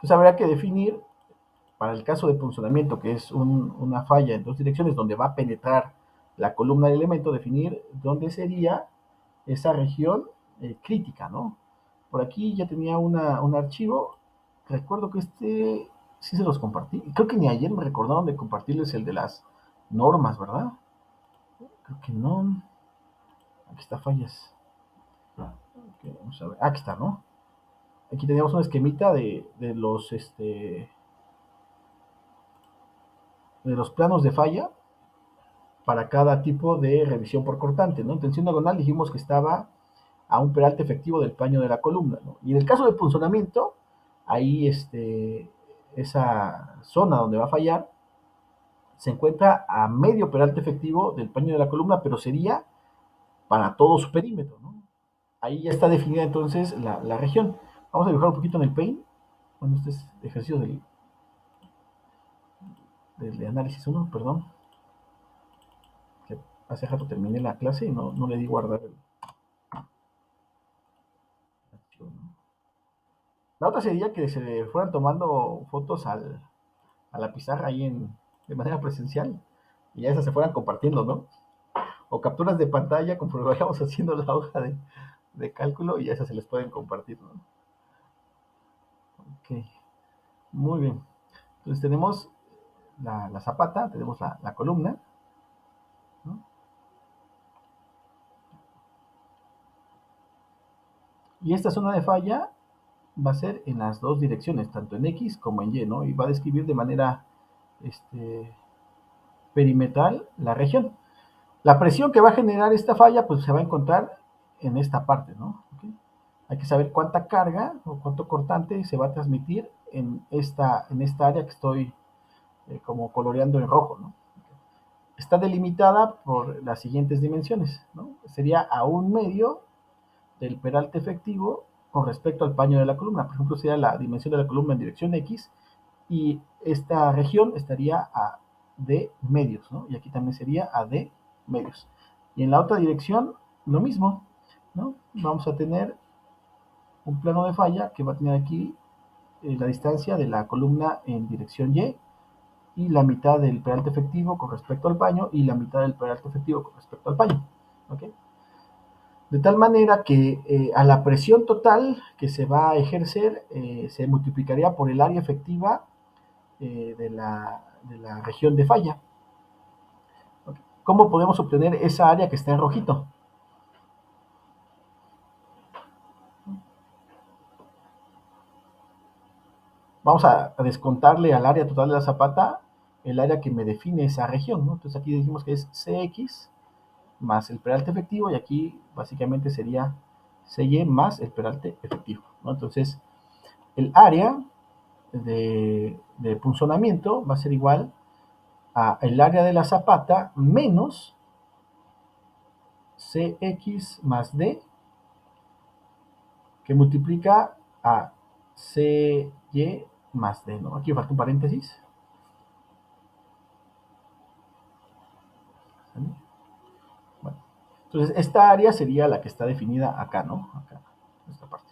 Entonces habría que definir, para el caso de punzonamiento, que es una falla en dos direcciones donde va a penetrar la columna del elemento, definir dónde sería esa región crítica, ¿no? Por aquí ya tenía un archivo. Recuerdo que sí se los compartí. Creo que ni ayer me recordaron de compartirles el de las normas, ¿verdad? Creo que no. Aquí está fallas. Okay, vamos a ver. Aquí está, ¿no? Aquí teníamos un esquemita de los planos de falla para cada tipo de revisión por cortante, ¿no? En tensión diagonal dijimos que estaba a un peralte efectivo del paño de la columna, ¿no? Y en el caso de punzonamiento, ahí esa zona donde va a fallar se encuentra a medio peralte efectivo del paño de la columna, pero sería para todo su perímetro, ¿no? Ahí ya está definida entonces la región. Vamos a dibujar un poquito en el Paint. Bueno, este es ejercicio del análisis 1, perdón. Que hace rato terminé la clase y no le di guardar el archivo, ¿no? La otra sería que se le fueran tomando fotos a la pizarra ahí de manera presencial y ya esas se fueran compartiendo, ¿no? O capturas de pantalla conforme vayamos haciendo la hoja de cálculo y ya esas se les pueden compartir, ¿no? Ok, muy bien. Entonces tenemos la zapata, tenemos la columna, ¿no? Y esta zona de falla va a ser en las dos direcciones, tanto en X como en Y, ¿no? Y va a describir de manera este, perimetral la región. La presión que va a generar esta falla, pues se va a encontrar en esta parte, ¿no? ¿Okay? Hay que saber cuánta carga o cuánto cortante se va a transmitir en esta área que estoy como coloreando en rojo, ¿no? Está delimitada por las siguientes dimensiones, ¿no? Sería a un medio del peralte efectivo con respecto al paño de la columna. Por ejemplo, sería la dimensión de la columna en dirección X y esta región estaría a D medios, ¿no? Y aquí también sería a D medios. Y en la otra dirección, lo mismo, ¿no? Vamos a tener un plano de falla que va a tener aquí la distancia de la columna en dirección y la mitad del peralte efectivo con respecto al paño y la mitad del peralte efectivo con respecto al paño. ¿Ok? De tal manera que a la presión total que se va a ejercer se multiplicaría por el área efectiva de la región de falla. ¿Okay? ¿Cómo podemos obtener esa área que está en rojito? Vamos a descontarle al área total de la zapata el área que me define esa región, ¿no? Entonces aquí dijimos que es CX más el peralte efectivo y aquí básicamente sería CY más el peralte efectivo, ¿no? Entonces el área de punzonamiento va a ser igual a el área de la zapata menos CX más D que multiplica a CY más D, ¿no? Aquí falta un paréntesis. ¿Vale? Bueno, entonces esta área sería la que está definida acá, ¿no? Acá, esta parte.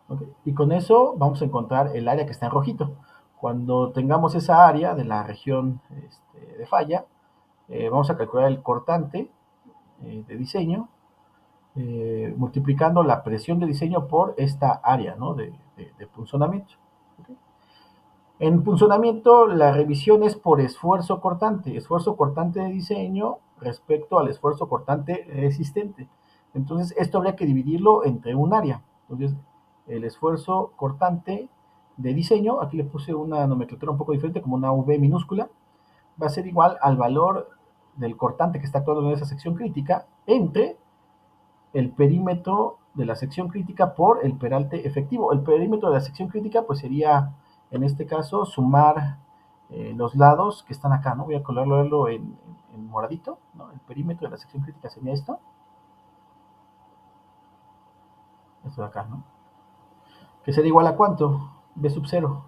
¿Okay? Y con eso vamos a encontrar el área que está en rojito. Cuando tengamos esa área de la región de falla, vamos a calcular el cortante de diseño, multiplicando la presión de diseño por esta área, ¿no? de punzonamiento. ¿Okay? En punzonamiento, la revisión es por esfuerzo cortante de diseño respecto al esfuerzo cortante resistente. Entonces, esto habría que dividirlo entre un área. Entonces, el esfuerzo cortante de diseño, aquí le puse una nomenclatura un poco diferente, como una V minúscula, va a ser igual al valor del cortante que está actuando en esa sección crítica entre el perímetro de la sección crítica por el peralte efectivo. El perímetro de la sección crítica pues sería, en este caso, sumar los lados que están acá, ¿no? Voy a colorarlo en moradito, ¿no? El perímetro de la sección crítica sería esto de acá, ¿no? Que sería igual a ¿cuánto? B sub 0.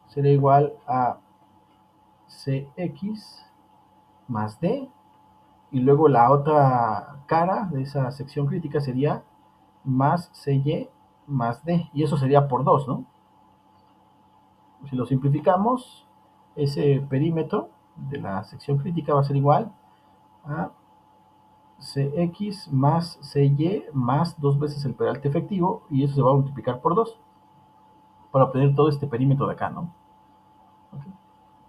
Sería igual a CX más D. Y luego la otra cara de esa sección crítica sería más CY más D, y eso sería por 2, ¿no? Si lo simplificamos, ese perímetro de la sección crítica va a ser igual a Cx más Cy más 2 veces el peralte efectivo, y eso se va a multiplicar por 2 para obtener todo este perímetro de acá, ¿no? Okay.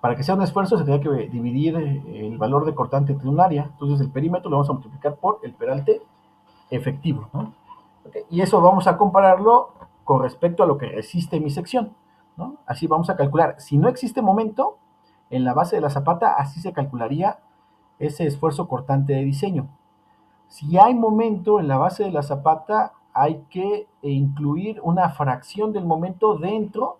Para que sea un esfuerzo se tiene que dividir el valor de cortante entre un área, entonces el perímetro lo vamos a multiplicar por el peralte efectivo, ¿no? Okay. Y eso vamos a compararlo con respecto a lo que resiste mi sección, ¿no? Así vamos a calcular, si no existe momento en la base de la zapata, así se calcularía ese esfuerzo cortante de diseño. Si hay momento en la base de la zapata, hay que incluir una fracción del momento dentro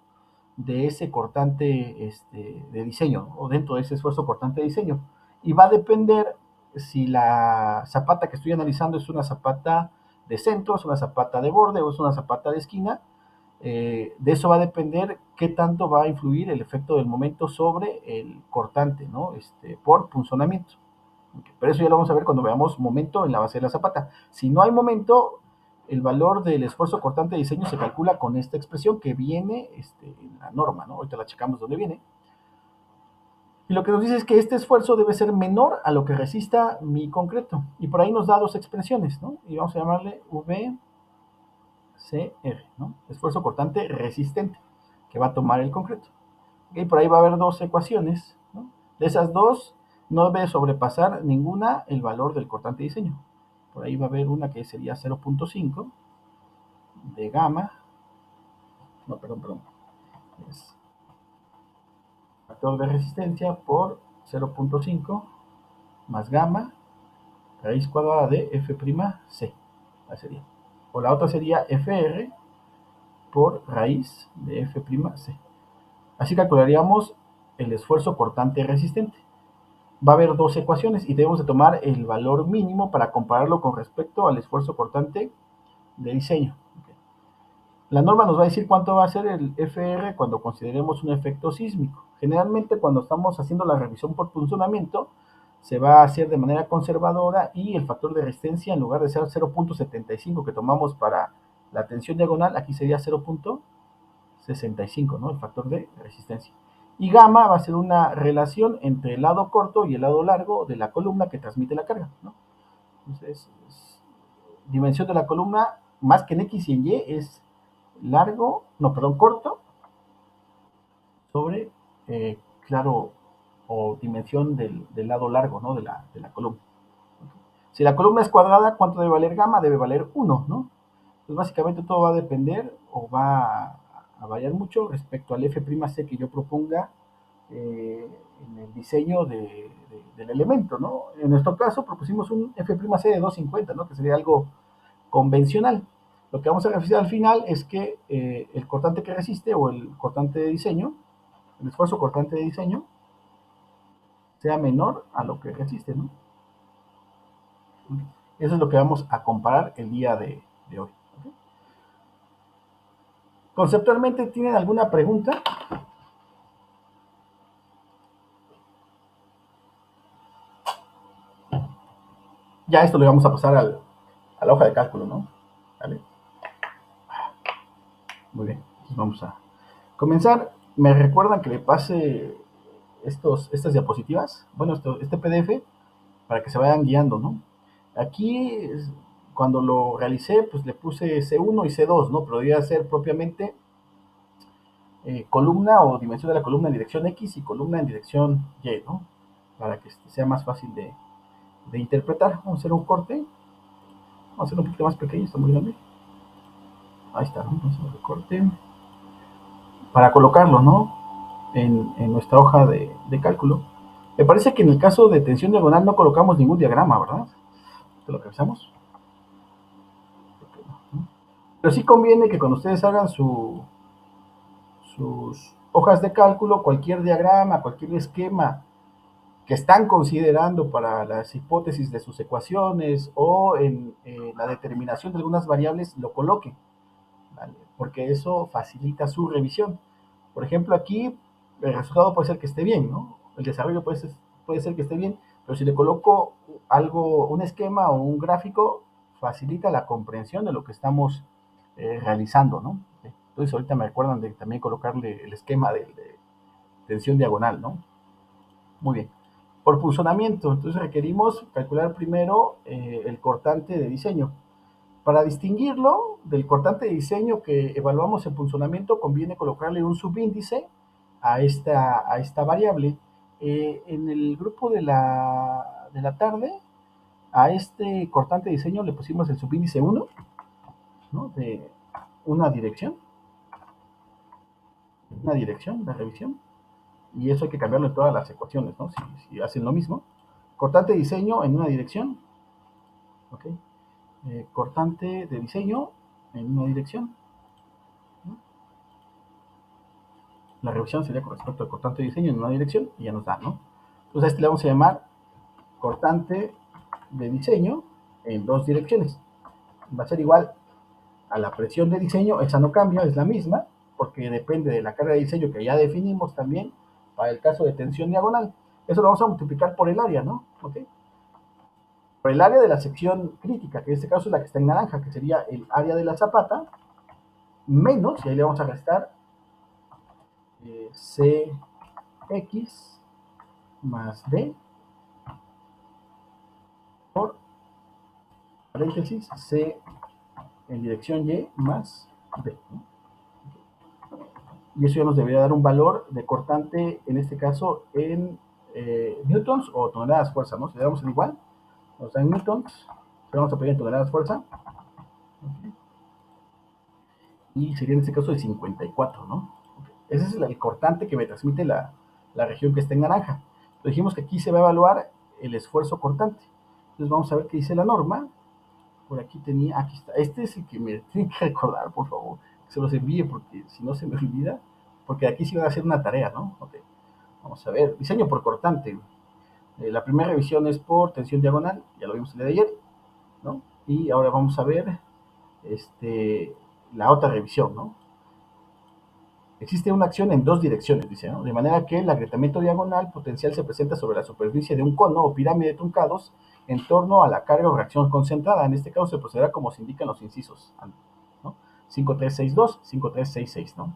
de ese cortante de diseño, o dentro de ese esfuerzo cortante de diseño. Y va a depender si la zapata que estoy analizando es una zapata de centro, es una zapata de borde o es una zapata de esquina. De eso va a depender qué tanto va a influir el efecto del momento sobre el cortante, ¿no? Por punzonamiento. Pero eso ya lo vamos a ver cuando veamos momento en la base de la zapata. Si no hay momento, el valor del esfuerzo cortante de diseño se calcula con esta expresión que viene en la norma, ¿no? Ahorita la checamos dónde viene. Y lo que nos dice es que este esfuerzo debe ser menor a lo que resista mi concreto. Y por ahí nos da dos expresiones, ¿no? Y vamos a llamarle VCR, ¿no? Esfuerzo cortante resistente, que va a tomar el concreto. Y por ahí va a haber dos ecuaciones, ¿no? De esas dos, no debe sobrepasar ninguna el valor del cortante de diseño. Por ahí va a haber una que sería 0.5 de gamma, no, perdón, es factor de resistencia por 0.5 más gamma raíz cuadrada de F'C. Esa sería. O la otra sería Fr por raíz de F'C. Así calcularíamos el esfuerzo cortante resistente. Va a haber dos ecuaciones y debemos de tomar el valor mínimo para compararlo con respecto al esfuerzo cortante de diseño. Okay. La norma nos va a decir cuánto va a ser el FR cuando consideremos un efecto sísmico. Generalmente cuando estamos haciendo la revisión por punzonamiento, se va a hacer de manera conservadora y el factor de resistencia, en lugar de ser 0.75 que tomamos para la tensión diagonal, aquí sería 0.65, ¿no? El factor de resistencia. Y gamma va a ser una relación entre el lado corto y el lado largo de la columna que transmite la carga, ¿no? Entonces, dimensión de la columna, más que en X y en Y, es largo, no, perdón, corto, sobre, claro, o dimensión del lado largo, ¿no? De la columna. Si la columna es cuadrada, ¿cuánto debe valer gamma? Debe valer 1, ¿no? Pues básicamente todo va a depender o va a variar mucho respecto al F'C que yo proponga en el diseño del elemento, ¿no? En nuestro caso propusimos un F'C de 250, ¿no? Que sería algo convencional. Lo que vamos a revisar al final es que el cortante que resiste o el cortante de diseño, el esfuerzo cortante de diseño, sea menor a lo que resiste, ¿no? Eso es lo que vamos a comparar el día de hoy. ¿Okay? Conceptualmente, ¿tienen alguna pregunta? Ya esto le vamos a pasar a la hoja de cálculo, ¿no? ¿Vale? Muy bien, entonces vamos a comenzar. ¿Me recuerdan que le pase estas diapositivas? Bueno, este PDF, para que se vayan guiando, ¿no? Aquí, cuando lo realicé, pues le puse C1 y C2, ¿no? Pero debía ser propiamente columna o dimensión de la columna en dirección X y columna en dirección Y, ¿no? Para que sea más fácil de interpretar. Vamos a hacer un corte. Vamos a hacer un poquito más pequeño, está muy grande. Ahí está, ¿no? Vamos a hacer un corte. Para colocarlo, ¿no? En nuestra hoja de cálculo. Me parece que en el caso de tensión diagonal no colocamos ningún diagrama, ¿verdad? ¿Te lo revisamos? Pero sí conviene que cuando ustedes hagan sus hojas de cálculo, cualquier diagrama, cualquier esquema que están considerando para las hipótesis de sus ecuaciones o en la determinación de algunas variables, lo coloquen, ¿vale? Porque eso facilita su revisión. Por ejemplo, aquí el resultado puede ser que esté bien, ¿no? El desarrollo puede ser que esté bien, pero si le coloco algo, un esquema o un gráfico, facilita la comprensión de lo que estamos realizando, ¿no? Entonces ahorita me recuerdan de también colocarle el esquema de tensión diagonal, ¿no? Muy bien. Por punzonamiento, entonces requerimos calcular primero el cortante de diseño. Para distinguirlo del cortante de diseño que evaluamos en punzonamiento, conviene colocarle un subíndice a esta variable. En el grupo de la tarde, a este cortante de diseño le pusimos el subíndice 1, ¿no? De una dirección de revisión, y eso hay que cambiarlo en todas las ecuaciones, ¿no? Si hacen lo mismo. Cortante de diseño en una dirección, ¿ok? Cortante de diseño en una dirección, ¿no? La revisión sería con respecto al cortante de diseño en una dirección y ya nos da, ¿no? Entonces a este le vamos a llamar cortante de diseño en dos direcciones. Va a ser igual a la presión de diseño, esa no cambia, es la misma, porque depende de la carga de diseño que ya definimos también para el caso de tensión diagonal. Eso lo vamos a multiplicar por el área, ¿no? ¿Ok? Por el área de la sección crítica, que en este caso es la que está en naranja, que sería el área de la zapata, menos, y ahí le vamos a restar CX más D por paréntesis C en dirección Y más D, ¿no? Y eso ya nos debería dar un valor de cortante, en este caso, en newtons o toneladas fuerza, ¿no? Si le damos el igual, nos da en newtons, le vamos a pedir en toneladas fuerza, ¿okay? Y sería en este caso de 54, ¿no? Okay. Ese es el cortante que me transmite la región que está en naranja. Pero dijimos que aquí se va a evaluar el esfuerzo cortante. Entonces vamos a ver qué dice la norma. Por aquí tenía, aquí está. Este es el que me tiene que recordar, por favor. Que se los envíe porque si no se me olvida. Porque aquí sí va a hacer una tarea, ¿no? Ok. Vamos a ver. Diseño por cortante. La primera revisión es por tensión diagonal. Ya lo vimos el día de ayer, ¿no? Y ahora vamos a ver la otra revisión, ¿no? Existe una acción en dos direcciones, dice, ¿no? De manera que el agrietamiento diagonal potencial se presenta sobre la superficie de un cono o pirámide de truncados en torno a la carga o reacción concentrada. En este caso se procederá como se indican los incisos, ¿no? 5362, 5366, ¿no?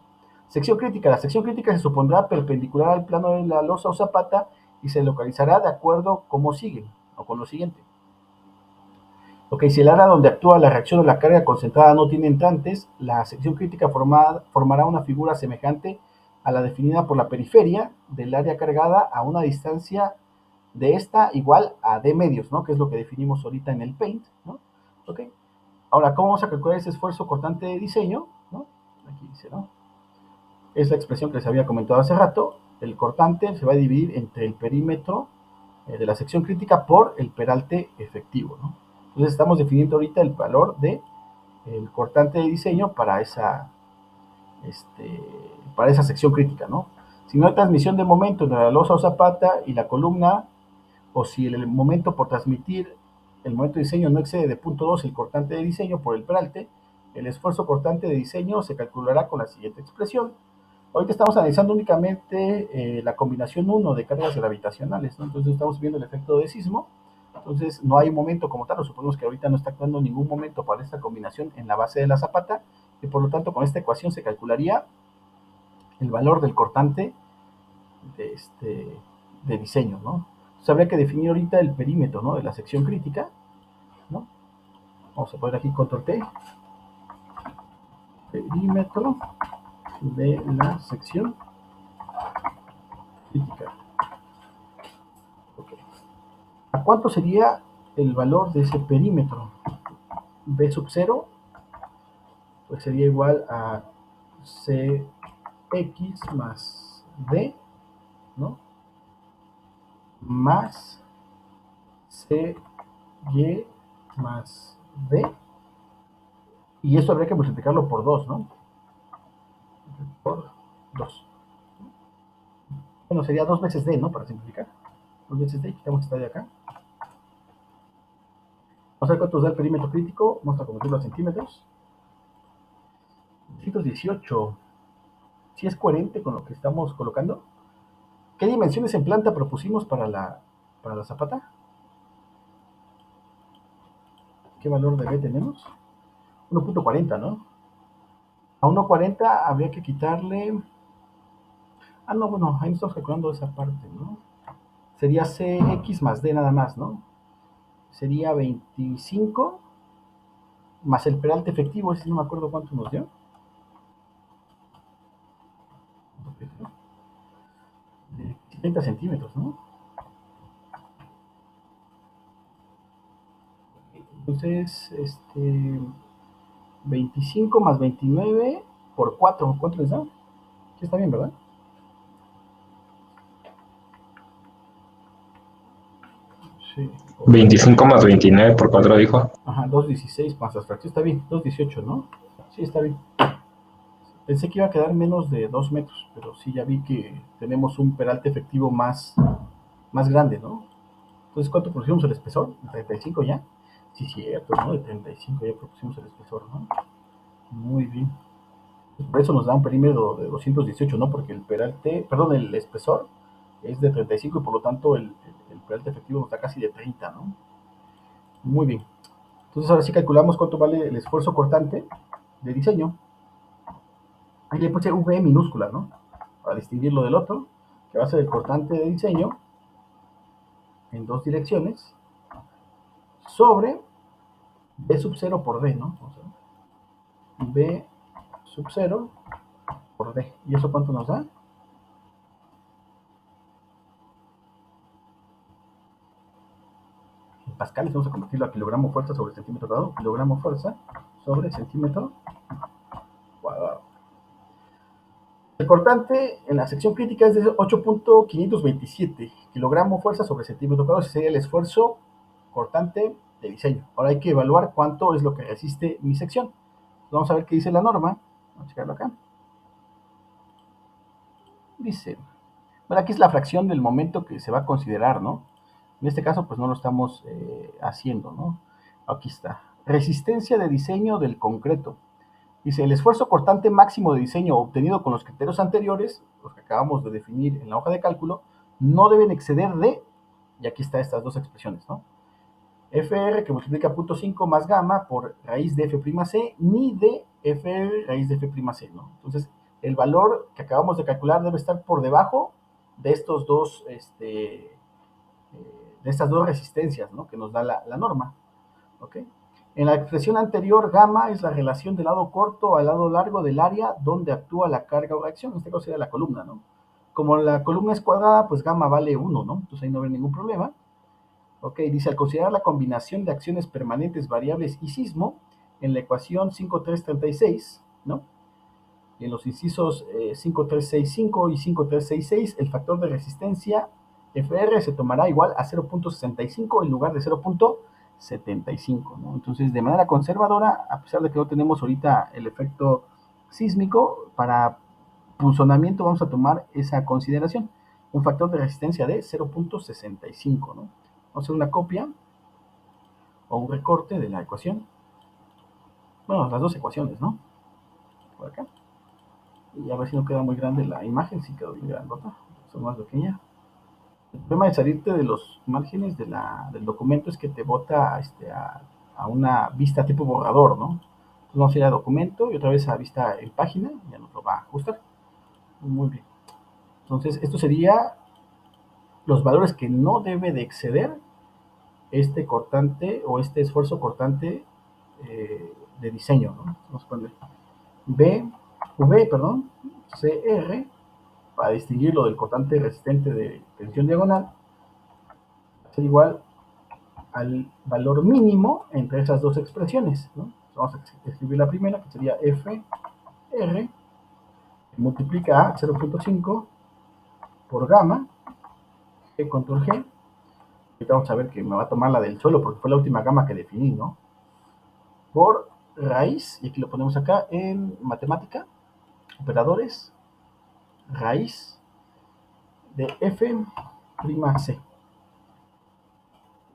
Sección crítica. La sección crítica se supondrá perpendicular al plano de la losa o zapata y se localizará de acuerdo como siguen, o con lo siguiente. Ok, si el área donde actúa la reacción o la carga concentrada no tiene entrantes, la sección crítica formará una figura semejante a la definida por la periferia del área cargada a una distancia de esta igual a d medios, ¿no? Que es lo que definimos ahorita en el Paint, ¿no? Ok. Ahora, ¿cómo vamos a calcular ese esfuerzo cortante de diseño? ¿No? Aquí dice, ¿no? Es la expresión que les había comentado hace rato. El cortante se va a dividir entre el perímetro de la sección crítica por el peralte efectivo, ¿no? Entonces estamos definiendo ahorita el valor de el cortante de diseño este, para esa sección crítica, ¿no? Si no hay transmisión de momento entre la losa o zapata y la columna, o si el momento por transmitir el momento de diseño no excede de 0.2 el cortante de diseño por el peralte, el esfuerzo cortante de diseño se calculará con la siguiente expresión. Ahorita estamos analizando únicamente la combinación 1 de cargas gravitacionales, ¿no? Entonces estamos viendo el efecto de sismo. Entonces no hay momento como tal, suponemos que ahorita no está actuando ningún momento para esta combinación en la base de la zapata, y por lo tanto con esta ecuación se calcularía el valor del cortante de diseño, ¿no? Entonces habría que definir ahorita el perímetro, ¿no? De la sección crítica, ¿no? Vamos a poner aquí control T, perímetro de la sección crítica. Okay. ¿A cuánto sería el valor de ese perímetro? B sub 0, pues sería igual a CX más D, ¿no? Más CY más D. Y esto habría que multiplicarlo por 2, ¿no? Por 2. Bueno, sería 2 veces D, ¿no? Para simplificar. 2 veces D, quitamos esta de acá. Vamos a ver cuánto da el perímetro crítico. Vamos a convertirlo a centímetros. 218. Si es coherente con lo que estamos colocando. ¿Qué dimensiones en planta propusimos para la zapata? Ok, ¿Qué valor de B tenemos? 1.40, ¿no? A 1.40 habría que quitarle... Ah, no, bueno, ahí no estamos calculando esa parte, ¿no? Sería CX más D nada más, ¿no? Sería 25 más el peralte efectivo, ese no me acuerdo cuánto nos dio. 30 centímetros, ¿no? Entonces, 25 más 29 por 4, ¿cuánto les da? Sí, está bien, ¿verdad? Sí. 25 más 29 por 4 dijo. Ajá, 2.16 más las fracciones, está bien, 2.18, ¿no? Sí, está bien. Pensé que iba a quedar menos de 2 metros, pero sí ya vi que tenemos un peralte efectivo más grande, ¿no? Entonces, ¿cuánto pusimos el espesor? ¿De 35 ya? Sí, cierto, ¿no? De 35 ya propusimos el espesor, ¿no? Muy bien. Por eso nos da un perímetro de 218, ¿no? Porque el peralte, perdón, el espesor es de 35 y por lo tanto el peralte efectivo nos da casi de 30, ¿no? Muy bien. Entonces ahora sí calculamos cuánto vale el esfuerzo cortante de diseño. Ahí le puse V minúscula, ¿no? Para distinguirlo del otro, que va a ser el cortante de diseño en dos direcciones sobre B sub 0 por D, ¿no? O sea, B sub 0 por D. ¿Y eso cuánto nos da? En pascales vamos a convertirlo a kilogramo fuerza sobre centímetro cuadrado. Kilogramo fuerza sobre centímetro cuadrado. El cortante en la sección crítica es de 8.527 kilogramo fuerza sobre centímetro cuadrado. Ese sería el esfuerzo cortante de diseño. Ahora hay que evaluar cuánto es lo que resiste mi sección. Vamos a ver qué dice la norma. Vamos a checarlo acá. Dice, bueno, aquí es la fracción del momento que se va a considerar, ¿no? En este caso, pues no lo estamos haciendo, ¿no? Aquí está. Resistencia de diseño del concreto. Dice, el esfuerzo cortante máximo de diseño obtenido con los criterios anteriores, los que acabamos de definir en la hoja de cálculo, no deben exceder de, y aquí están estas dos expresiones, ¿no? FR que multiplica 0.5 más gamma por raíz de F'C, ni de FR raíz de F'C, ¿no? Entonces, el valor que acabamos de calcular debe estar por debajo de estos dos, de estas dos resistencias, ¿no? Que nos da la norma, ¿ok? En la expresión anterior, gamma es la relación del lado corto al lado largo del área donde actúa la carga o reacción, en este caso sería la columna, ¿no? Como la columna es cuadrada, pues gamma vale 1, ¿no? Entonces ahí no hay ningún problema. Ok, dice, al considerar la combinación de acciones permanentes, variables y sismo, en la ecuación 5336, ¿no? Y en los incisos 5365 y 5366, el factor de resistencia FR se tomará igual a 0.65 en lugar de 0.75, ¿no? Entonces, de manera conservadora, a pesar de que no tenemos ahorita el efecto sísmico, para punzonamiento vamos a tomar esa consideración, un factor de resistencia de 0.65, ¿no? Vamos a hacer una copia o un recorte de la ecuación. Bueno, las dos ecuaciones, ¿no? Por acá. Y a ver si no queda muy grande la imagen, si quedó bien grandota, son más pequeña. El problema de salirte de los márgenes del documento es que te bota a una vista tipo borrador, ¿no? Entonces vamos a ir a documento y otra vez a vista en página, ya nos lo va a ajustar. Muy bien. Entonces, esto sería los valores que no debe de exceder este cortante o este esfuerzo cortante de diseño, ¿no? Vamos a poner perdón, CR, para distinguirlo del cortante resistente de tensión diagonal, ser igual al valor mínimo entre esas dos expresiones, ¿no? Vamos a escribir la primera, que sería FR, que multiplica a 0.5 por gamma, G control G. Ahorita vamos a ver que me va a tomar la del suelo porque fue la última gama que definí, ¿no? Por raíz, y aquí lo ponemos acá en matemática, operadores, raíz de F'C.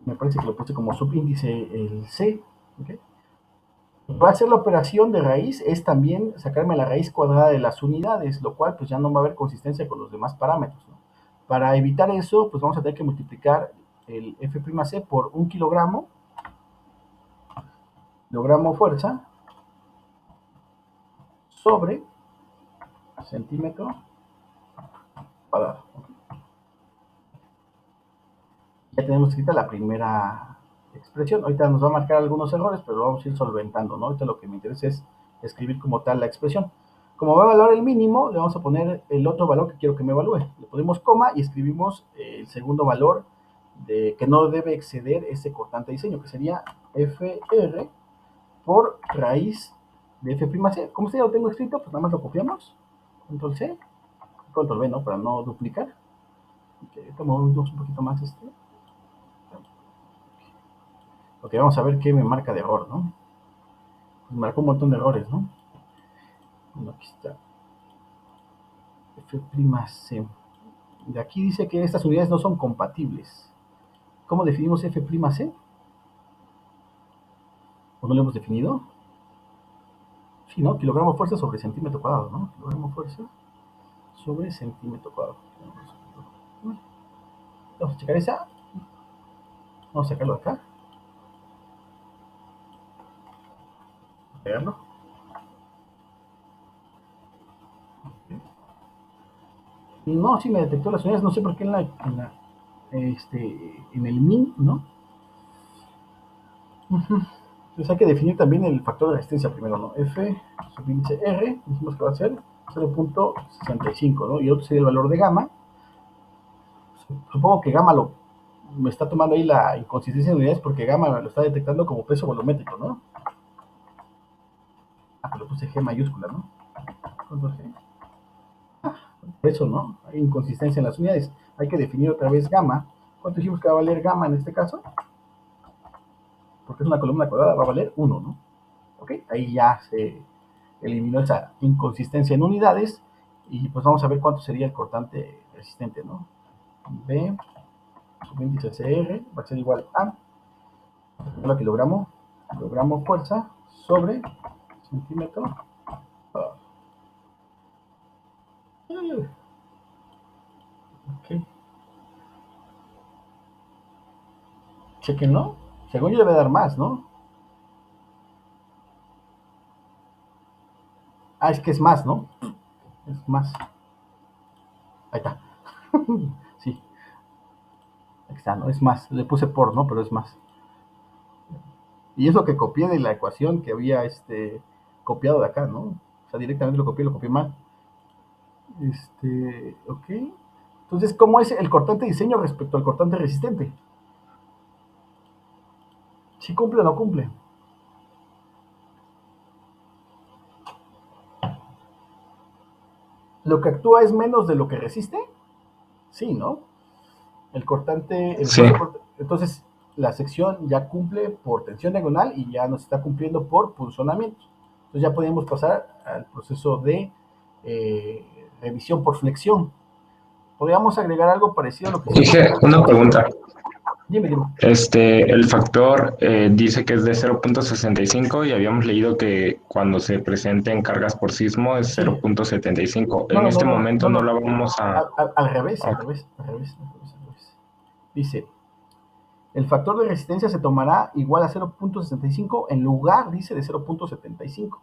Me parece que lo puse como subíndice el C, ¿okay? Va a ser la operación de raíz, es también sacarme la raíz cuadrada de las unidades, lo cual pues ya no va a haber consistencia con los demás parámetros, ¿no? Para evitar eso, pues vamos a tener que multiplicar el F'C por 1 kilogramo kilogramo fuerza sobre centímetro cuadrado. Ya tenemos escrita la primera expresión. Ahorita nos va a marcar algunos errores, pero lo vamos a ir solventando, ¿no? Ahorita lo que me interesa es escribir como tal la expresión. Como va a evaluar el mínimo, le vamos a poner el otro valor que quiero que me evalúe. Le ponemos coma y escribimos el segundo valor de que no debe exceder ese cortante de diseño, que sería FR por raíz de F'(C). Como este ya lo tengo escrito, pues nada más lo copiamos. Control C, Control V, ¿no? Para no duplicar. Okay, tomamos un poquito más este. Ok, vamos a ver qué me marca de error, ¿no? Pues me marcó un montón de errores, ¿no? Bueno, aquí está. F'(C). De aquí dice que estas unidades no son compatibles. ¿Cómo definimos F'(C)? ¿O no lo hemos definido? Sí, ¿no? Kilogramo fuerza sobre centímetro cuadrado, ¿no? Kilogramo fuerza sobre centímetro cuadrado. Vamos a checar esa. Vamos a sacarlo de acá. Pegarlo. No, sí me detectó las unidades. No sé por qué en el min, ¿no? Entonces hay que definir también el factor de resistencia primero, ¿no? F subíndice R, dijimos que va a ser 0.65, ¿no? Y otro sería el valor de gamma. Supongo que gamma me está tomando ahí la inconsistencia de unidades porque gamma lo está detectando como peso volumétrico, ¿no? Ah, pues le puse G mayúscula, ¿no? Control G. Eso, ¿no? Hay inconsistencia en las unidades. Hay que definir otra vez gamma. ¿Cuánto dijimos que va a valer gamma en este caso? Porque es una columna cuadrada, va a valer 1, ¿no? Ok, ahí ya se eliminó esa inconsistencia en unidades y pues vamos a ver cuánto sería el cortante resistente, ¿no? B subíndice CR va a ser igual a kilogramo fuerza sobre centímetro. Ok, chequenlo. Según yo debe dar más, ¿no? Ah, es que es más, ¿no? Es más. Ahí está. Sí, aquí está, ¿no? Es más. Le puse por, ¿no? Pero es más. Y eso que copié de la ecuación que había copiado de acá, ¿no? O sea, directamente lo copié mal. Ok. Entonces, ¿cómo es el cortante diseño respecto al cortante resistente? ¿Si cumple o no cumple? ¿Lo que actúa es menos de lo que resiste? Sí, ¿no? El cortante, el Sí, esfuerzo cortante. Entonces, la sección ya cumple por tensión diagonal y ya nos está cumpliendo por punzonamiento. Entonces ya podemos pasar al proceso de eh, revisión por flexión. Podríamos agregar algo parecido a lo que hicimos dije con... una Sí, pregunta. dime, dime. El factor dice que es de 0.65 y habíamos leído que cuando se presenten cargas por sismo es Sí. 0.75. No, En no, no, este no, momento no, no no. la vamos a... Al revés, al a- revés, al revés, al revés, al revés. Dice, el factor de resistencia se tomará igual a 0.65 en lugar, dice, de 0.75,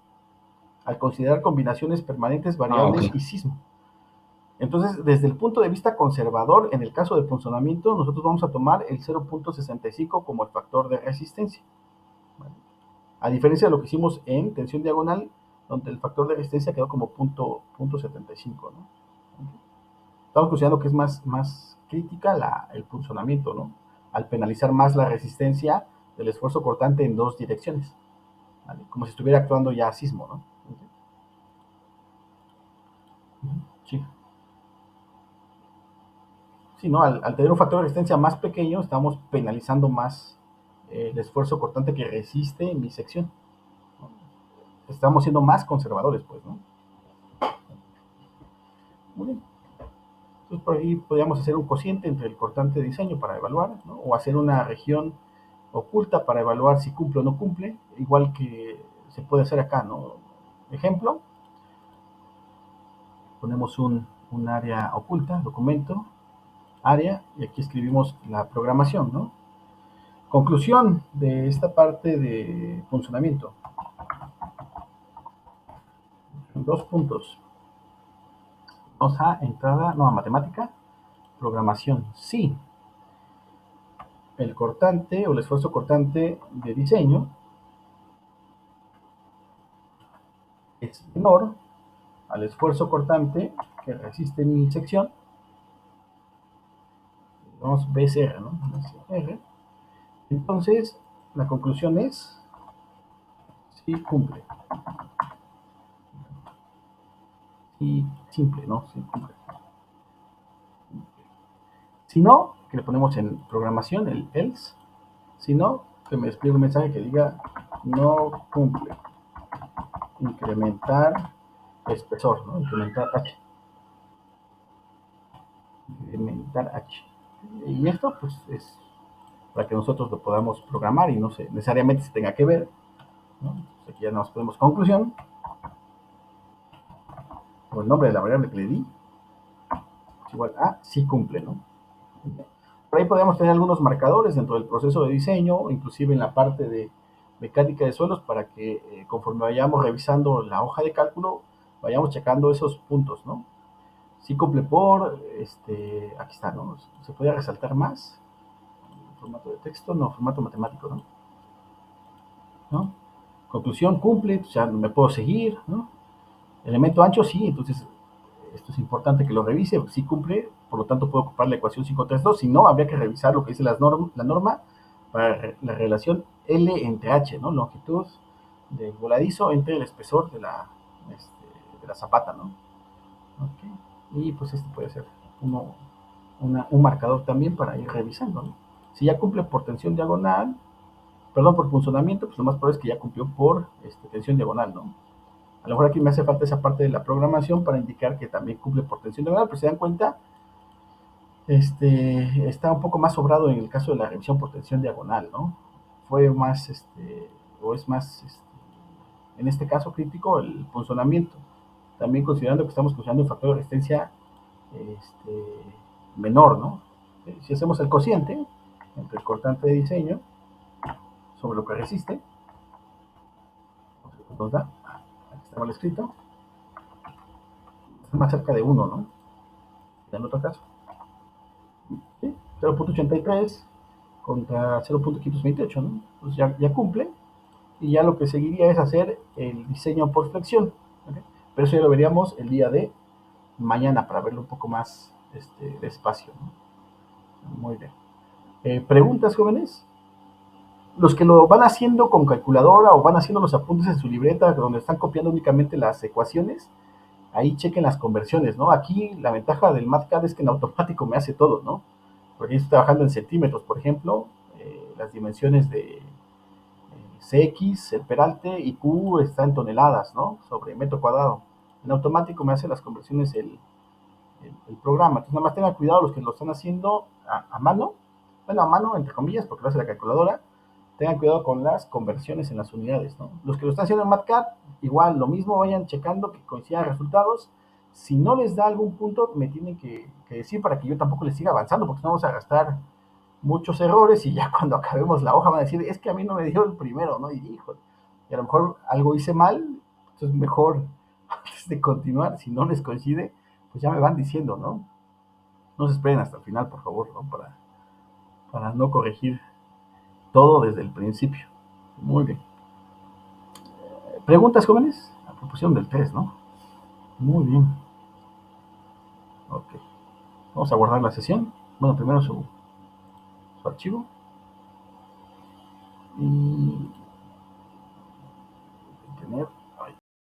al considerar combinaciones permanentes, ok. variables y sismo. Entonces, desde el punto de vista conservador, en el caso de punzonamiento, nosotros vamos a tomar el 0.65 como el factor de resistencia. ¿Vale? A diferencia de lo que hicimos en tensión diagonal, donde el factor de resistencia quedó como punto 75, ¿no? Estamos considerando que es más crítica el funcionamiento, ¿no? Al penalizar más la resistencia del esfuerzo cortante en dos direcciones, ¿vale? Como si estuviera actuando ya a sismo, ¿no? Sí, sí, ¿no? Al tener un factor de resistencia más pequeño, estamos penalizando más el esfuerzo cortante que resiste en mi sección, ¿no? Estamos siendo más conservadores, pues, ¿no? Muy bien. Entonces, por ahí podríamos hacer un cociente entre el cortante de diseño para evaluar, ¿no? O hacer una región oculta para evaluar si cumple o no cumple, igual que se puede hacer acá, ¿no? Ejemplo, ponemos un área oculta, documento, área, y aquí escribimos la programación, ¿no? Conclusión de esta parte de funcionamiento. 2 puntos. Vamos a entrada, no, a matemática, programación. Sí, el cortante o el esfuerzo cortante de diseño es menor al esfuerzo cortante que resiste mi sección. Vamos BCR, ¿no? BCR. Entonces, la conclusión es, sí cumple. Sí, simple, ¿no? Sí cumple. Si no, que le ponemos en programación el else. Si no, que me despliegue un mensaje que diga no cumple. Incrementar espesor, ¿no? Incrementar H. Incrementar H. Y esto, pues, es para que nosotros lo podamos programar y no se, necesariamente se tenga que ver, ¿no? Entonces aquí ya nos ponemos conclusión, o el nombre de la variable que le di, es igual a sí cumple, ¿no? Por ahí podemos tener algunos marcadores dentro del proceso de diseño, inclusive en la parte de mecánica de suelos, para que conforme vayamos revisando la hoja de cálculo, vayamos checando esos puntos, ¿no? Sí cumple por, aquí está, ¿no? Se puede resaltar más. Formato de texto, no, formato matemático, ¿no? ¿No? Conclusión cumple, pues ya me puedo seguir, ¿no? Elemento ancho, sí, entonces esto es importante que lo revise, sí cumple, por lo tanto puedo ocupar la ecuación 532, si no, habría que revisar lo que dice la norma para la relación L entre H, ¿no? Longitud del voladizo entre el espesor de la zapata, ¿no? Okay. Y pues este puede ser un marcador también para ir revisando, ¿no? Si ya cumple por tensión diagonal, perdón, por funcionamiento, pues lo más probable es que ya cumplió por tensión diagonal, ¿no? A lo mejor aquí me hace falta esa parte de la programación para indicar que también cumple por tensión diagonal, pero se dan cuenta, está un poco más sobrado en el caso de la revisión por tensión diagonal, ¿no? Fue más, o es más, en este caso crítico, el funcionamiento. También considerando que estamos considerando un factor de resistencia menor, ¿no? Si hacemos el cociente entre el cortante de diseño sobre lo que resiste, nos da, aquí está mal escrito, está más cerca de 1, ¿no? En otro caso, ¿sí? 0.83 contra 0.528, ¿no? Pues ya cumple, y ya lo que seguiría es hacer el diseño por flexión, ¿okay? Pero eso ya lo veríamos el día de mañana para verlo un poco más despacio, ¿no? Muy bien. ¿Preguntas, jóvenes? Los que lo van haciendo con calculadora o van haciendo los apuntes en su libreta donde están copiando únicamente las ecuaciones, ahí chequen las conversiones, ¿no? Aquí la ventaja del MathCAD es que en automático me hace todo, ¿no? Porque estoy trabajando en centímetros, por ejemplo, las dimensiones de CX, el peralte y Q está en toneladas, ¿no? Sobre metro cuadrado. En automático me hace las conversiones el programa. Entonces, nada más tengan cuidado los que lo están haciendo a mano, bueno, a mano, entre comillas, porque lo hace la calculadora. Tengan cuidado con las conversiones en las unidades, ¿no? Los que lo están haciendo en MathCAD, igual, lo mismo, vayan checando que coincidan resultados. Si no les da algún punto, me tienen que decir para que yo tampoco les siga avanzando, porque no vamos a gastar muchos errores y ya cuando acabemos la hoja van a decir, es que a mí no me dio el primero, ¿no? Y hijo, y a lo mejor algo hice mal, entonces mejor antes de continuar, si no les coincide, pues ya me van diciendo, ¿no? No se esperen hasta el final, por favor, ¿no? Para no corregir todo desde el principio. Muy bien. ¿Preguntas, jóvenes? A proporción del test, ¿no? Muy bien. Ok. Vamos a guardar la sesión. Bueno, primero su archivo.